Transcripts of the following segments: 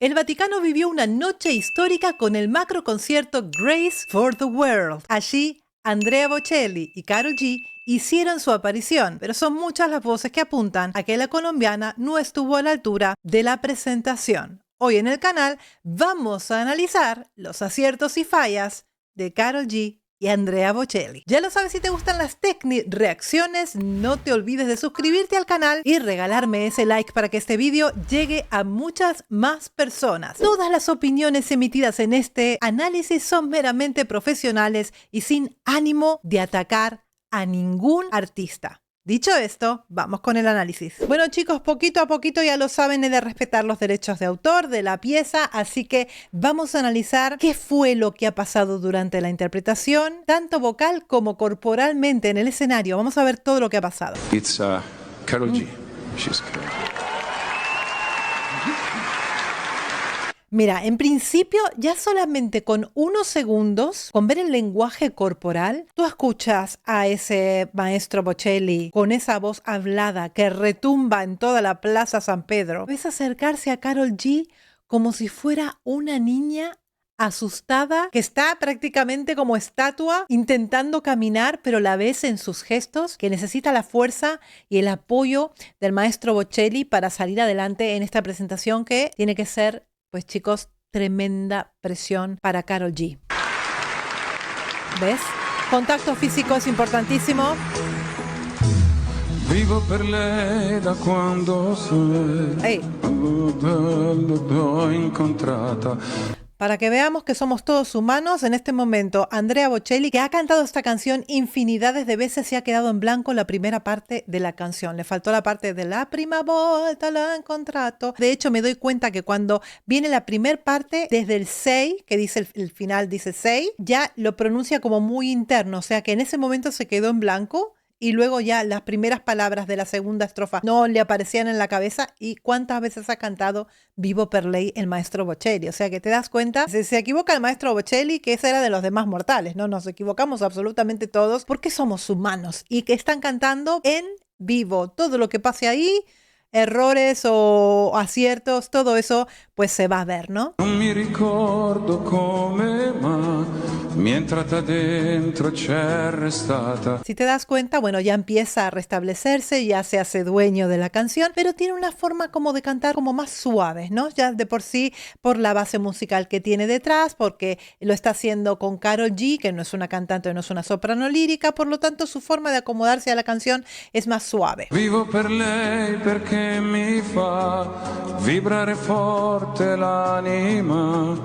El Vaticano vivió una noche histórica con el macro concierto Grace for the World. Allí, Andrea Bocelli y Karol G hicieron su aparición, pero son muchas las voces que apuntan a que la colombiana no estuvo a la altura de la presentación. Hoy en el canal vamos a analizar los aciertos y fallas de Karol G y Andrea Bocelli. Ya lo sabes, si te gustan las reacciones, no te olvides de suscribirte al canal y regalarme ese like para que este vídeo llegue a muchas más personas. Todas las opiniones emitidas en este análisis son meramente profesionales y sin ánimo de atacar a ningún artista. Dicho esto, vamos con el análisis. Bueno chicos, poquito a poquito ya lo saben, he de respetar los derechos de autor de la pieza, así que vamos a analizar qué fue lo que ha pasado durante la interpretación, tanto vocal como corporalmente en el escenario. Vamos a ver todo lo que ha pasado. It's Karol G. She's great. Mira, en principio ya solamente con unos segundos, con ver el lenguaje corporal, tú escuchas a ese maestro Bocelli con esa voz hablada que retumba en toda la Plaza San Pedro. Ves acercarse a Karol G como si fuera una niña asustada, que está prácticamente como estatua intentando caminar, pero la ves en sus gestos que necesita la fuerza y el apoyo del maestro Bocelli para salir adelante en esta presentación que tiene que ser, pues chicos, tremenda presión para Karol G. ¿Ves? Contacto físico es importantísimo. Vivo per lei da quando sei. L'ho incontrata. Para que veamos que somos todos humanos, en este momento Andrea Bocelli, que ha cantado esta canción infinidades de veces, se ha quedado en blanco la primera parte de la canción. Le faltó la parte de la prima volta l'ho incontrato. De hecho, me doy cuenta que cuando viene la primera parte, desde el 6, que dice el final dice 6, ya lo pronuncia como muy interno. O sea que en ese momento se quedó en blanco. Y luego ya las primeras palabras de la segunda estrofa no le aparecían en la cabeza. ¿Y cuántas veces ha cantado Vivo per lei el maestro Bocelli? O sea que te das cuenta, si se equivoca el maestro Bocelli, que ese era de los demás mortales, ¿no? Nos equivocamos absolutamente todos porque somos humanos y que están cantando en vivo. Todo lo que pase ahí, errores o aciertos, todo eso pues se va a ver, ¿no? Non mi ricordo come, ma mientras da dentro c'è restata. Si te das cuenta, bueno, ya empieza a restablecerse, ya se hace dueño de la canción, pero tiene una forma como de cantar como más suave, ¿no? Ya de por sí, por la base musical que tiene detrás, porque lo está haciendo con Karol G, que no es una cantante, no es una soprano lírica, por lo tanto su forma de acomodarse a la canción es más suave. Vivo per lei perché mi fa vibrare forte l'anima.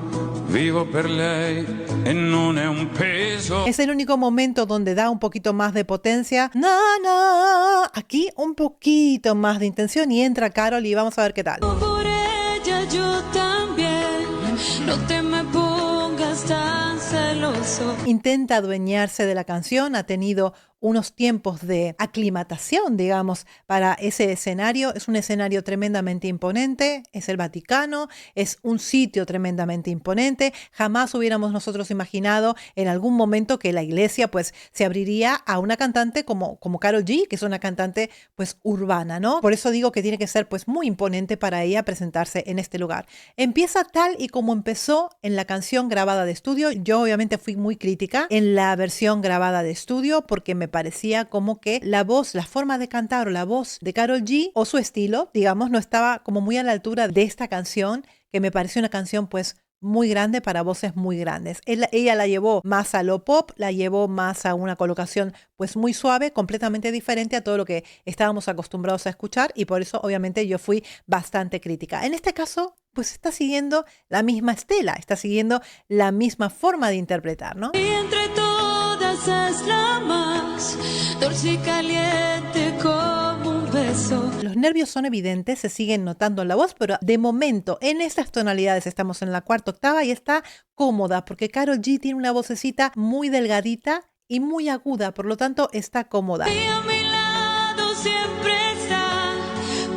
Vivo per lei e non è un peso. Es el único momento donde da un poquito más de potencia. No, no. Aquí un poquito más de intención y entra Karol y vamos a ver qué tal. Por ella yo también, no te me pongas tan celoso. Intenta adueñarse de la canción, ha tenido unos tiempos de aclimatación, digamos, para ese escenario. Es un escenario tremendamente imponente, es el Vaticano, es un sitio tremendamente imponente. Jamás hubiéramos nosotros imaginado en algún momento que la iglesia pues se abriría a una cantante como Karol G, que es una cantante pues urbana, ¿no? Por eso digo que tiene que ser pues muy imponente para ella presentarse en este lugar. Empieza tal y como empezó en la canción grabada de estudio. Yo obviamente fui muy crítica en la versión grabada de estudio porque me parecía como que la voz, la forma de cantar o la voz de Karol G o su estilo, digamos, no estaba como muy a la altura de esta canción, que me pareció una canción pues muy grande para voces muy grandes. Ella la llevó más a lo pop, la llevó más a una colocación pues muy suave, completamente diferente a todo lo que estábamos acostumbrados a escuchar, y por eso obviamente yo fui bastante crítica. En este caso pues está siguiendo la misma estela, está siguiendo la misma forma de interpretar, ¿no? Y entre todas es la más dulce y caliente como un beso. Los nervios son evidentes, se siguen notando en la voz, pero de momento en estas tonalidades estamos en la cuarta octava y está cómoda porque Karol G tiene una vocecita muy delgadita y muy aguda, por lo tanto está cómoda. Y a mi lado siempre está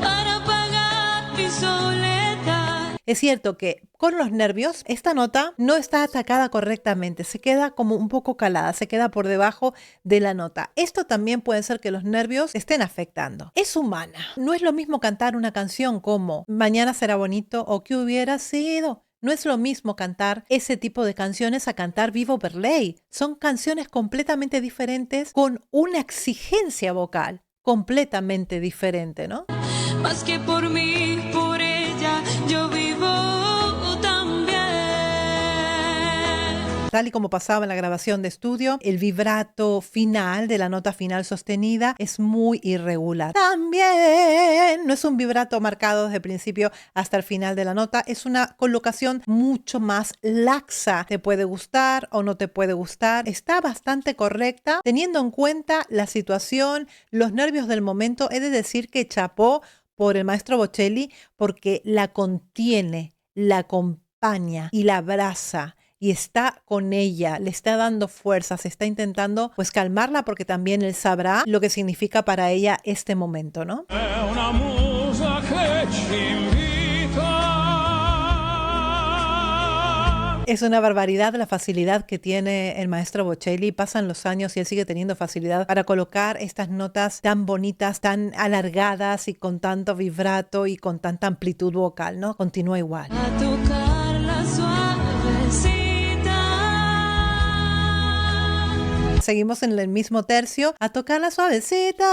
para apagar mi soledad. Es cierto que con los nervios esta nota no está atacada correctamente, se queda como un poco calada, se queda por debajo de la nota. Esto también puede ser que los nervios estén afectando. Es humana. No es lo mismo cantar una canción como Mañana será bonito o ¿Qué hubiera sido? No es lo mismo cantar ese tipo de canciones a cantar Vivo per lei. Son canciones completamente diferentes con una exigencia vocal completamente diferente, ¿no? Más que por mí, por ella, yo vivo también. Tal y como pasaba en la grabación de estudio, el vibrato final de la nota final sostenida es muy irregular. También no es un vibrato marcado desde el principio hasta el final de la nota, es una colocación mucho más laxa. Te puede gustar o no te puede gustar. Está bastante correcta teniendo en cuenta la situación, los nervios del momento. He de decir que chapó por el maestro Bocelli porque la contiene, la acompaña y la abraza. Y está con ella, le está dando fuerzas, está intentando pues calmarla porque también él sabrá lo que significa para ella este momento, ¿no? È una musa che ci invita. Es una barbaridad la facilidad que tiene el maestro Bocelli. Pasan los años y él sigue teniendo facilidad para colocar estas notas tan bonitas, tan alargadas y con tanto vibrato y con tanta amplitud vocal, ¿no? Continúa igual. A tocarla suavecita. Seguimos en el mismo tercio, a tocar la suavecita.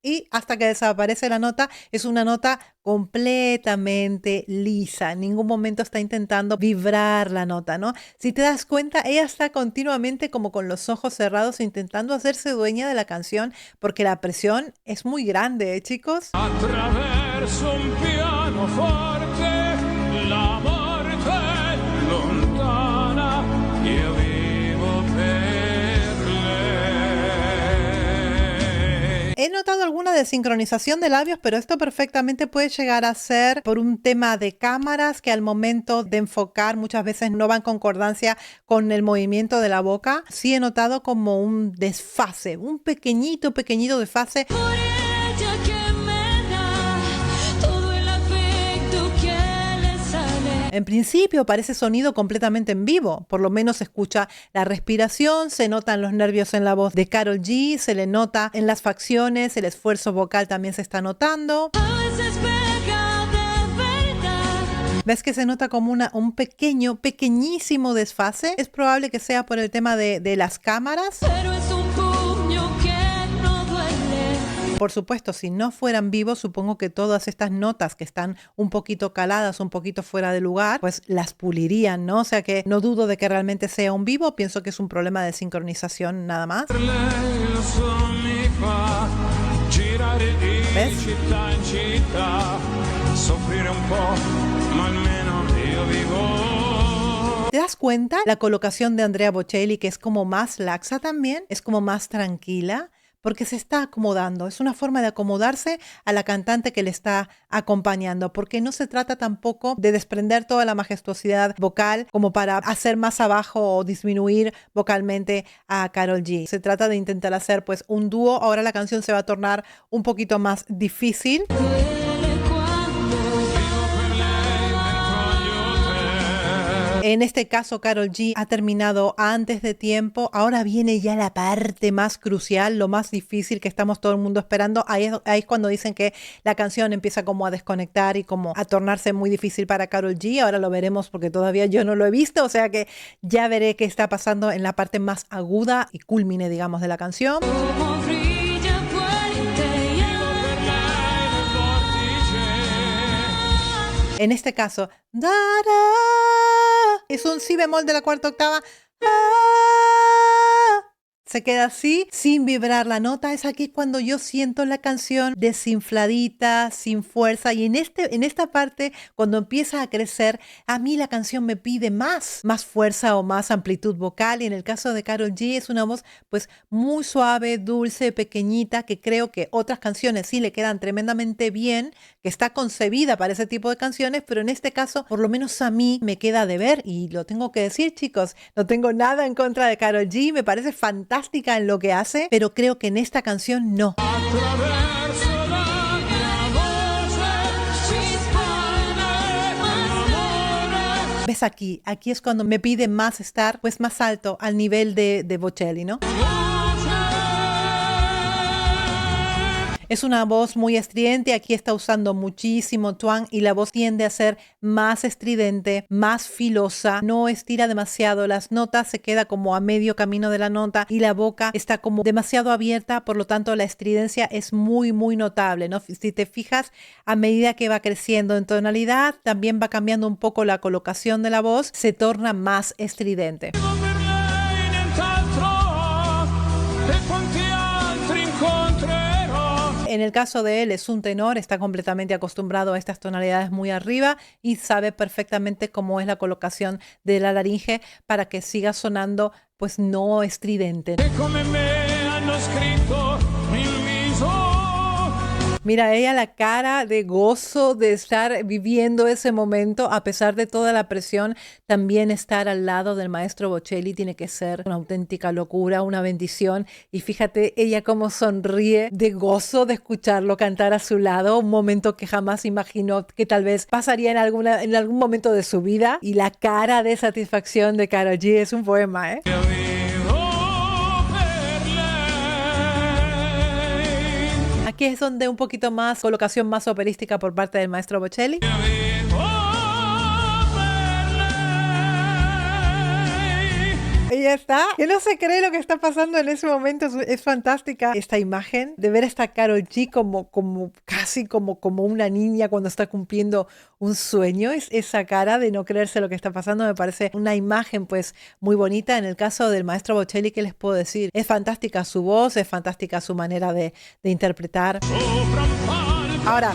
Y hasta que desaparece la nota, es una nota completamente lisa. En ningún momento está intentando vibrar la nota, ¿no? Si te das cuenta, ella está continuamente como con los ojos cerrados intentando hacerse dueña de la canción porque la presión es muy grande, ¿eh, chicos? Attraverso un pianoforte la morte è lontana, io vivo per lei. He notado alguna desincronización de labios, pero esto perfectamente puede llegar a ser por un tema de cámaras que al momento de enfocar muchas veces no va en concordancia con el movimiento de la boca. Sí he notado como un desfase, un pequeñito desfase. Por ella que me da todo el afecto que le sale. En principio parece sonido completamente en vivo, por lo menos se escucha la respiración, se notan los nervios en la voz de Karol G, se le nota en las facciones, el esfuerzo vocal también se está notando. A veces pega de verdad. ¿Ves que se nota como un pequeñísimo desfase? Es probable que sea por el tema de las cámaras. Pero es un puño que no duele. Por supuesto, si no fueran vivos, supongo que todas estas notas que están un poquito caladas, un poquito fuera de lugar, pues las pulirían, ¿no? O sea que no dudo de que realmente sea un vivo, pienso que es un problema de sincronización nada más. Per lei lo so mi fa girare di città in città, soffrire un po', ma almeno io vivo. ¿Te das cuenta? La colocación de Andrea Bocelli, que es como más laxa también, es como más tranquila, porque se está acomodando. Es una forma de acomodarse a la cantante que le está acompañando, porque no se trata tampoco de desprender toda la majestuosidad vocal como para hacer más abajo o disminuir vocalmente a Karol G. Se trata de intentar hacer pues un dúo. Ahora la canción se va a tornar un poquito más difícil. Duele cuando En este caso, Karol G ha terminado antes de tiempo. Ahora viene ya la parte más crucial, lo más difícil que estamos todo el mundo esperando. Ahí es cuando dicen que la canción empieza como a desconectar y como a tornarse muy difícil para Karol G. Ahora lo veremos porque todavía yo no lo he visto. O sea que ya veré qué está pasando en la parte más aguda y culmine, digamos, de la canción. como brilla fuerte y En este caso, da, da, es un si bemol de la cuarta octava. Se queda así, sin vibrar la nota. Es aquí cuando yo siento la canción desinfladita, sin fuerza. Y en esta parte, cuando empieza a crecer, a mí la canción me pide más fuerza o más amplitud vocal. Y en el caso de Karol G es una voz pues muy suave, dulce, pequeñita, que creo que otras canciones sí le quedan tremendamente bien, que está concebida para ese tipo de canciones, pero en este caso, por lo menos a mí me queda de ver. Y lo tengo que decir, chicos, no tengo nada en contra de Karol G, me parece fantástica en lo que hace, pero creo que en esta canción no. Attraverso la mia voce ci ¿Ves aquí? Aquí es cuando me pide más estar pues más alto al nivel de Bocelli, ¿no? Es una voz muy estridente, aquí está usando muchísimo twang y la voz tiende a ser más estridente, más filosa, no estira demasiado las notas, se queda como a medio camino de la nota y la boca está como demasiado abierta, por lo tanto la estridencia es muy muy notable, ¿no? Si te fijas, a medida que va creciendo en tonalidad, también va cambiando un poco la colocación de la voz, se torna más estridente. En el caso de él es un tenor, está completamente acostumbrado a estas tonalidades muy arriba y sabe perfectamente cómo es la colocación de la laringe para que siga sonando pues no estridente. Mira, ella la cara de gozo de estar viviendo ese momento a pesar de toda la presión. También estar al lado del maestro Bocelli tiene que ser una auténtica locura, una bendición. Y fíjate ella cómo sonríe de gozo de escucharlo cantar a su lado, un momento que jamás imaginó que tal vez pasaría en algún momento de su vida. Y la cara de satisfacción de Karol G es un poema, ¿eh? Aquí es donde un poquito más, colocación más operística por parte del maestro Bocelli. Ella está, que no se cree lo que está pasando en ese momento. Es fantástica esta imagen de ver a esta Karol G casi como una niña cuando está cumpliendo un sueño. Es esa cara de no creerse lo que está pasando. Me parece una imagen pues muy bonita. En el caso del maestro Bocelli, ¿qué les puedo decir? Es fantástica su voz, es fantástica su manera de interpretar. Ahora,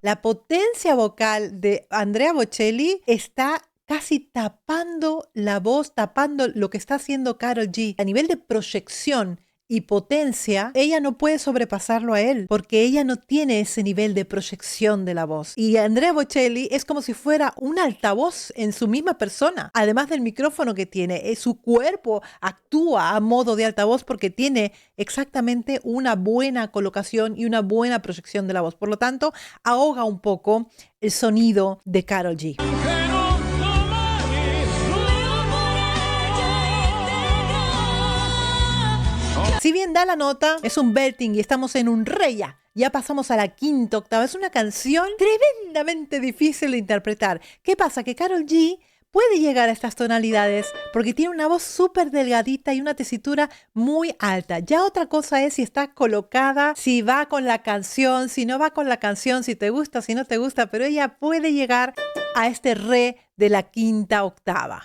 la potencia vocal de Andrea Bocelli está casi tapando la voz, tapando lo que está haciendo Karol G. A nivel de proyección y potencia, ella no puede sobrepasarlo a él, porque ella no tiene ese nivel de proyección de la voz. Y Andrea Bocelli es como si fuera un altavoz en su misma persona. Además del micrófono que tiene, su cuerpo actúa a modo de altavoz porque tiene exactamente una buena colocación y una buena proyección de la voz. Por lo tanto, ahoga un poco el sonido de Karol G. Si bien da la nota, es un belting y estamos en un re ya. Ya pasamos a la quinta octava. Es una canción tremendamente difícil de interpretar. ¿Qué pasa? Que Karol G puede llegar a estas tonalidades porque tiene una voz súper delgadita y una tesitura muy alta. Ya otra cosa es si está colocada, si va con la canción, si no va con la canción, si te gusta, si no te gusta, pero ella puede llegar a este re de la quinta octava.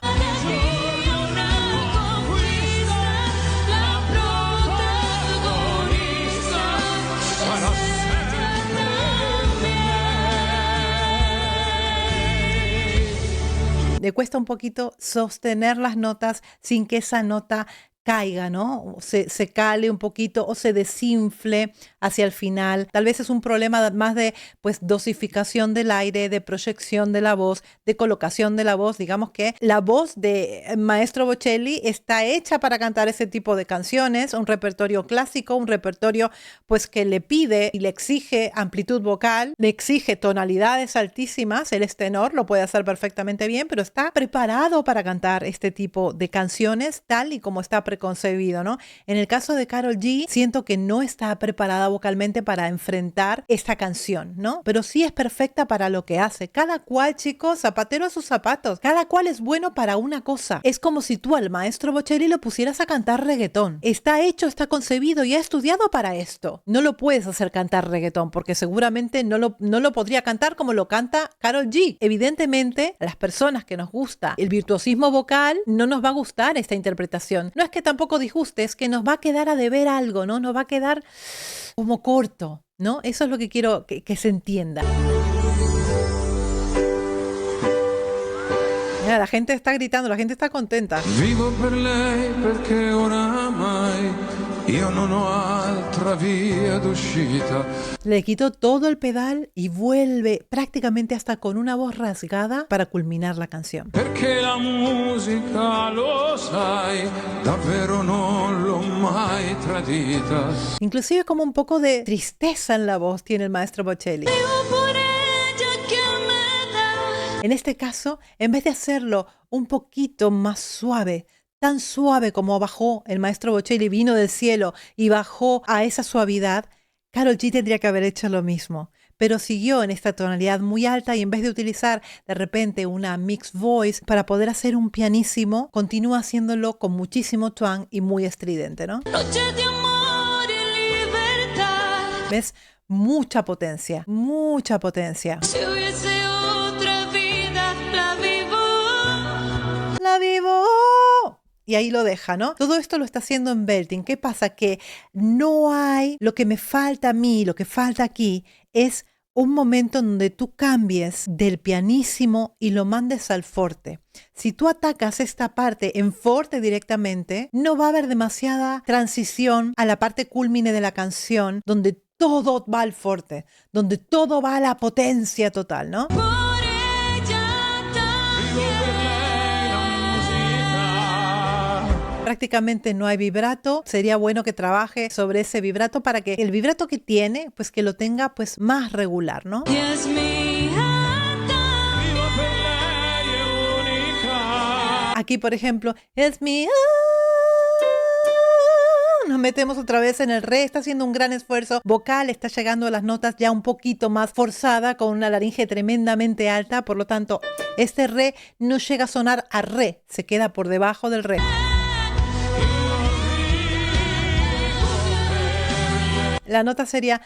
Le cuesta un poquito sostener las notas sin que esa nota caiga, ¿no? Se cale un poquito o se desinfle hacia el final. Tal vez es un problema más de pues dosificación del aire, de proyección de la voz, de colocación de la voz. Digamos que la voz de maestro Bocelli está hecha para cantar ese tipo de canciones, un repertorio clásico, un repertorio pues que le pide y le exige amplitud vocal, le exige tonalidades altísimas. Él es tenor, lo puede hacer perfectamente bien, pero está preparado para cantar este tipo de canciones tal y como está preconcebido, ¿no? En el caso de Karol G, siento que no está preparada vocalmente para enfrentar esta canción, ¿no? Pero sí es perfecta para lo que hace. Cada cual, chicos, zapatero a sus zapatos. Cada cual es bueno para una cosa. Es como si tú al maestro Bocelli lo pusieras a cantar reggaetón. Está hecho, está concebido y ha estudiado para esto. No lo puedes hacer cantar reggaetón porque seguramente no lo podría cantar como lo canta Karol G. Evidentemente, a las personas que nos gusta el virtuosismo vocal, no nos va a gustar esta interpretación. No es que tampoco disguste, es que nos va a quedar a deber algo, ¿no? Nos va a quedar como corto, ¿no? Eso es lo que quiero que se entienda. Mira, la gente está gritando, la gente está contenta. Vivo per lei perché oramai io non ho altra via d'uscita. Le quitó todo el pedal y vuelve prácticamente hasta con una voz rasgada para culminar la canción. Perché la musica, lo sai, davvero non l'ho mai tradita. Inclusive como un poco de tristeza en la voz tiene el maestro Bocelli. Vivo por ella que me da. En este caso, en vez de hacerlo un poquito más suave, tan suave como bajó el maestro Bocelli, vino del cielo y bajó a esa suavidad, Karol G tendría que haber hecho lo mismo, pero siguió en esta tonalidad muy alta y en vez de utilizar de repente una mixed voice para poder hacer un pianísimo, continúa haciéndolo con muchísimo twang y muy estridente, ¿no? Noche de amor y libertad. ¿Ves? Mucha potencia, mucha potencia. Si hubiese otra vida, la vivo. ¡La vivo! Y ahí lo deja, ¿no? Todo esto lo está haciendo en belting. ¿Qué pasa? Que no hay, lo que me falta a mí, lo que falta aquí es un momento donde tú cambies del pianísimo y lo mandes al forte. Si tú atacas esta parte en forte directamente, no va a haber demasiada transición a la parte culmine de la canción donde todo va al forte, donde todo va a la potencia total, ¿no? Por ella también. Prácticamente no hay vibrato. Sería bueno que trabaje sobre ese vibrato para que el vibrato que tiene, pues que lo tenga pues más regular, ¿no? Y es mía también. Vivo per lei è unica. Aquí, por ejemplo, es mi... Nos metemos otra vez en el re, está haciendo un gran esfuerzo vocal, está llegando a las notas ya un poquito más forzada, con una laringe tremendamente alta, por lo tanto, este re no llega a sonar a re, se queda por debajo del re. La nota sería...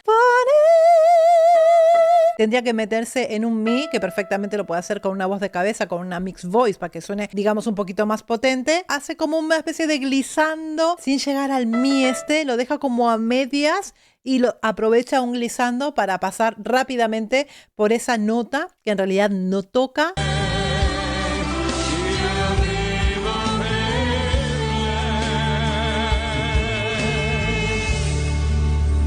Tendría que meterse en un mi, que perfectamente lo puede hacer con una voz de cabeza, con una mixed voice, para que suene, digamos, un poquito más potente. Hace como una especie de glissando sin llegar al mi lo deja como a medias y lo aprovecha un glissando para pasar rápidamente por esa nota que en realidad no toca.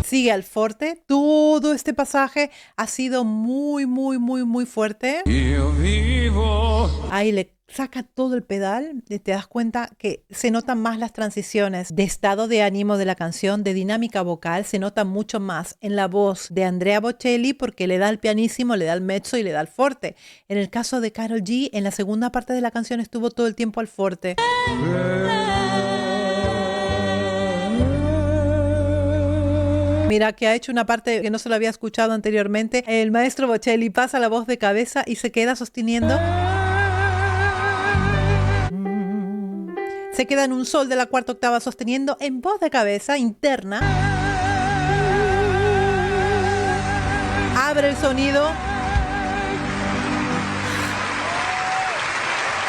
Sigue al forte. Todo este pasaje ha sido muy, muy, muy, muy fuerte. Io vivo. Ahí le saca todo el pedal y te das cuenta que se notan más las transiciones de estado de ánimo de la canción, de dinámica vocal. Se nota mucho más en la voz de Andrea Bocelli porque le da el pianísimo, le da el mezzo y le da el forte. En el caso de Karol G, en la segunda parte de la canción estuvo todo el tiempo al forte. Mira, que ha hecho una parte que no se lo había escuchado anteriormente. El maestro Bocelli pasa la voz de cabeza y se queda sosteniendo. Se queda en un sol de la cuarta octava sosteniendo en voz de cabeza interna. Abre el sonido.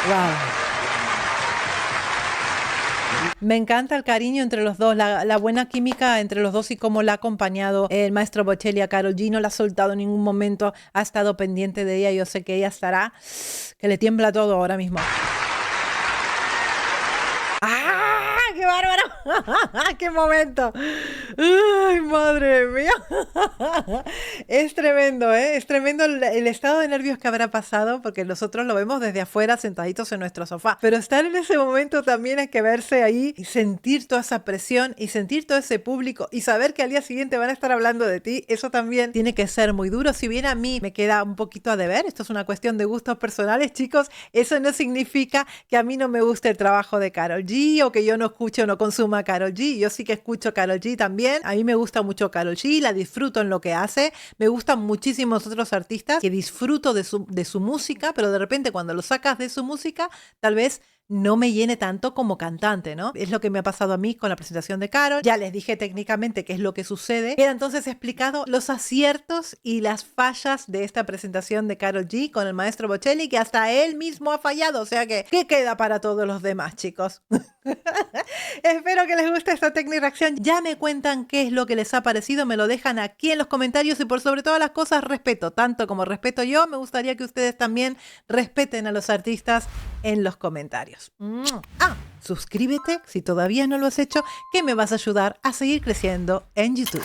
Wow. Me encanta el cariño entre los dos, la buena química entre los dos y cómo la ha acompañado el maestro Bocelli a Karol G. No la ha soltado en ningún momento, ha estado pendiente de ella. Yo sé que ella estará, que le tiembla todo ahora mismo. ¡Ah! ¡Qué bárbaro! ¡Qué momento! ¡Ay, madre mía! Es tremendo, ¿eh? Es tremendo el estado de nervios que habrá pasado, porque nosotros lo vemos desde afuera sentaditos en nuestro sofá. Pero estar en ese momento también hay que verse ahí y sentir toda esa presión y sentir todo ese público y saber que al día siguiente van a estar hablando de ti. Eso también tiene que ser muy duro. Si bien a mí me queda un poquito a deber, esto es una cuestión de gustos personales, chicos, eso no significa que a mí no me guste el trabajo de Karol G o que yo no escuche o no consuma Karol G. Yo sí que escucho Karol G también. A mí me gusta mucho Karol G, la disfruto en lo que hace. Me gustan muchísimos otros artistas que disfruto de su música, pero de repente cuando lo sacas de su música, tal vez no me llene tanto como cantante, ¿no? Es lo que me ha pasado a mí con la presentación de Karol. Ya les dije técnicamente qué es lo que sucede. Queda entonces explicado los aciertos y las fallas de esta presentación de Karol G con el maestro Bocelli, que hasta él mismo ha fallado. O sea que, ¿qué queda para todos los demás, chicos? Espero que les guste esta técnica reacción. Ya me cuentan qué es lo que les ha parecido. Me lo dejan aquí en los comentarios y por sobre todas las cosas respeto. Tanto como respeto yo, me gustaría que ustedes también respeten a los artistas en los comentarios. Suscríbete si todavía no lo has hecho, que me vas a ayudar a seguir creciendo en YouTube.